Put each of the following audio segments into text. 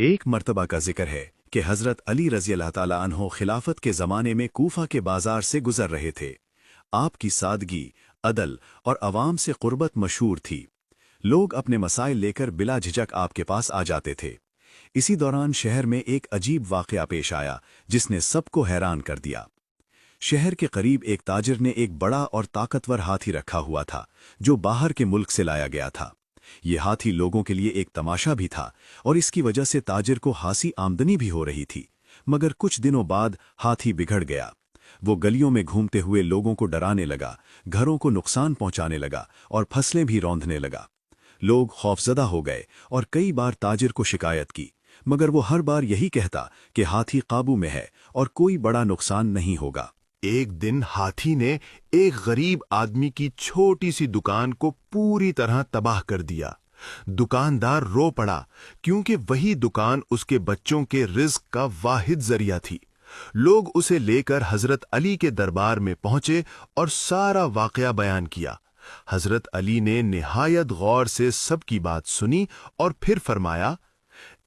एक मर्तबा का जिक्र है कि हज़रत अली रज़ी अल्लाह ताला अन्हो खिलाफत के ज़माने में कूफा के बाजार से गुजर रहे थे। आपकी सादगी, अदल और अवाम से क़ुर्बत मशहूर थी। लोग अपने मसाइल लेकर बिला झिझक आपके पास आ जाते थे। इसी दौरान शहर में एक अजीब वाक़या पेश आया जिसने सबको हैरान कर दिया। शहर के करीब एक ताजिर ने एक बड़ा और ताकतवर हाथी रखा हुआ था जो बाहर के मुल्क से लाया गया था। ये हाथी लोगों के लिए एक तमाशा भी था और इसकी वजह से ताजिर को खासी आमदनी भी हो रही थी। मगर कुछ दिनों बाद हाथी बिगड़ गया। वो गलियों में घूमते हुए लोगों को डराने लगा, घरों को नुकसान पहुंचाने लगा और फसलें भी रौंदने लगा। लोग खौफजदा हो गए और कई बार ताजिर को शिकायत की, मगर वो हर बार यही कहता कि हाथी काबू में है और कोई बड़ा नुकसान नहीं होगा। एक दिन हाथी ने एक गरीब आदमी की छोटी सी दुकान को पूरी तरह तबाह कर दिया। दुकानदार रो पड़ा क्योंकि वही दुकान उसके बच्चों के रिज़्क का वाहिद जरिया थी। लोग उसे लेकर हजरत अली के दरबार में पहुंचे और सारा वाकया बयान किया। हजरत अली ने निहायत गौर से सबकी बात सुनी और फिर फरमाया,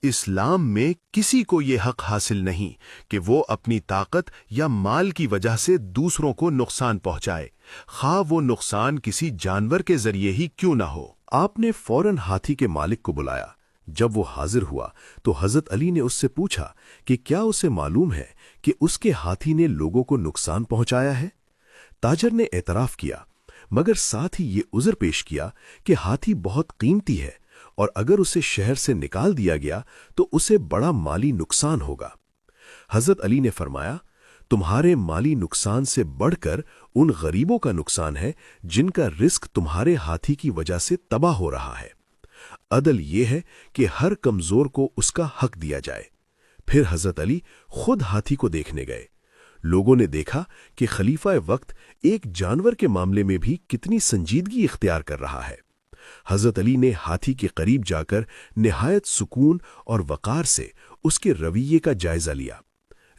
इस्लाम में किसी को ये हक हासिल नहीं कि वो अपनी ताकत या माल की वजह से दूसरों को नुकसान पहुंचाए, खा वो नुकसान किसी जानवर के जरिए ही क्यों ना हो। आपने फौरन हाथी के मालिक को बुलाया। जब वो हाजिर हुआ तो हजरत अली ने उससे पूछा कि क्या उसे मालूम है कि उसके हाथी ने लोगों को नुकसान पहुंचाया है। ताजर ने एतराफ किया, मगर साथ ही ये उज़र पेश किया कि हाथी बहुत कीमती है और अगर उसे शहर से निकाल दिया गया तो उसे बड़ा माली नुकसान होगा। हजरत अली ने फरमाया, तुम्हारे माली नुकसान से बढ़कर उन गरीबों का नुकसान है जिनका रिस्क तुम्हारे हाथी की वजह से तबाह हो रहा है। अदल ये है कि हर कमजोर को उसका हक दिया जाए। फिर हजरत अली खुद हाथी को देखने गए। लोगों ने देखा कि खलीफा वक्त एक जानवर के मामले में भी कितनी संजीदगी इख्तियार कर रहा है। हजरत अली ने हाथी के करीब जाकर निहायत सुकून और वकार से उसके रवैये का जायजा लिया।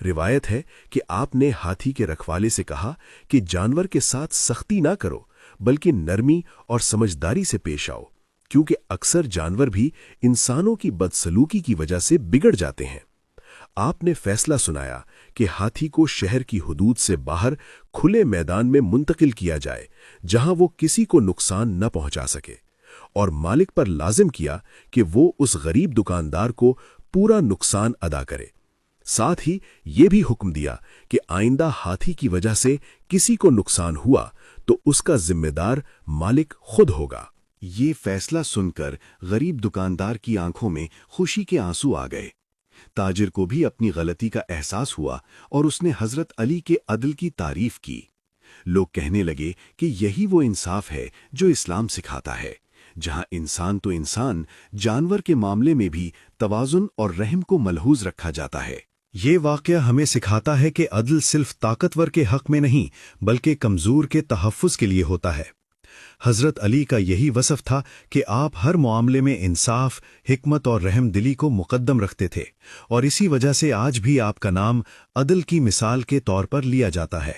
रिवायत है कि आपने हाथी के रखवाले से कहा कि जानवर के साथ सख्ती ना करो, बल्कि नरमी और समझदारी से पेश आओ, क्योंकि अक्सर जानवर भी इंसानों की बदसलूकी की वजह से बिगड़ जाते हैं। आपने फैसला सुनाया कि हाथी को शहर की हुदूद से बाहर खुले मैदान में मुंतकिल किया जाए, जहां वो किसी को नुकसान न पहुंचा सके, और मालिक पर लाजिम किया कि वो उस गरीब दुकानदार को पूरा नुकसान अदा करे। साथ ही ये भी हुक्म दिया कि आइंदा हाथी की वजह से किसी को नुकसान हुआ तो उसका जिम्मेदार मालिक खुद होगा। ये फैसला सुनकर गरीब दुकानदार की आंखों में खुशी के आंसू आ गए। ताजिर को भी अपनी गलती का एहसास हुआ और उसने हजरत अली के अदल की तारीफ की। लोग कहने लगे कि यही वो इंसाफ है जो इस्लाम सिखाता है, जहां इंसान तो इंसान, जानवर के मामले में भी तवाज़ुन और रहम को मलहूज रखा जाता है। ये वाक़या हमें सिखाता है कि अदल सिर्फ ताकतवर के हक में नहीं बल्कि कमज़ोर के तहफ़्फ़ुज़ के लिए होता है। हज़रत अली का यही वसफ़ था कि आप हर मामले में इंसाफ, हिकमत और रहम दिली को मुक़द्दम रखते थे, और इसी वजह से आज भी आपका नाम अदल की मिसाल के तौर पर लिया जाता है।